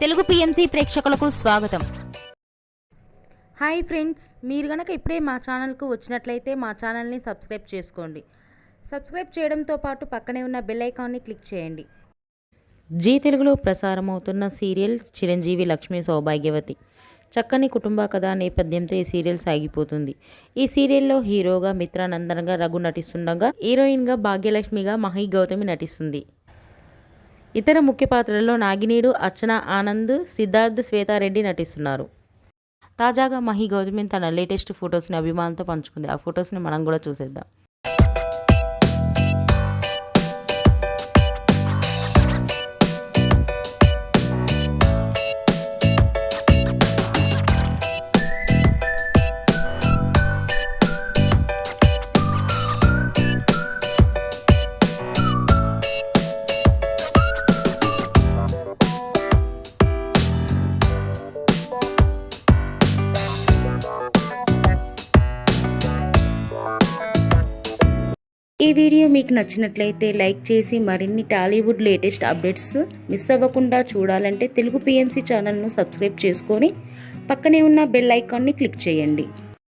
Telugu PMC ప్రేక్షకులకు స్వాగతం. Hi friends, మీరు గనక ఇప్పుడే మా ఛానల్కు వచ్చినట్లయితే మా ఛానల్ని సబ్స్క్రైబ్ చేసుకోండి. సబ్స్క్రైబ్ చేయడంతో పాటు పక్కనే ఉన్న బెల్ ఐకాన్ని క్లిక్ చేయండి. జీ తెలుగులో ప్రసారమవుతున్న సీరియల్ చిరంజీవి లక్ష్మీ సౌభాగ్యవతి. చక్కని కుటుంబ కథా నేపథ్యంతో ఈ సీరియల్ సాగిపోతుంది. ఈ సీరియల్లో హీరోగా మిత్రానందనగా రఘు నటిస్తుండగా, హీరోయిన్గా భాగ్యలక్ష్మిగా మహి గౌతమి నటిస్తుంది. ఇతర ముఖ్య పాత్రల్లో నాగినీడు, అర్చన ఆనంద్, సిద్ధార్థ్, శ్వేతారెడ్డి నటిస్తున్నారు. తాజాగా మహి గౌతమి తన లేటెస్ట్ ఫొటోస్ని అభిమానులతో పంచుకుంది. ఆ ఫొటోస్ని మనం కూడా చూసేద్దాం. ఈ వీడియో మీకు నచ్చినట్లయితే లైక్ చేసి మరిన్ని టాలీవుడ్ లేటెస్ట్ అప్డేట్స్ మిస్ అవ్వకుండా చూడాలంటే తెలుగు పిఎంసి ఛానల్ను సబ్స్క్రైబ్ చేసుకొని పక్కనే ఉన్న బెల్ ఐకాన్ని క్లిక్ చేయండి.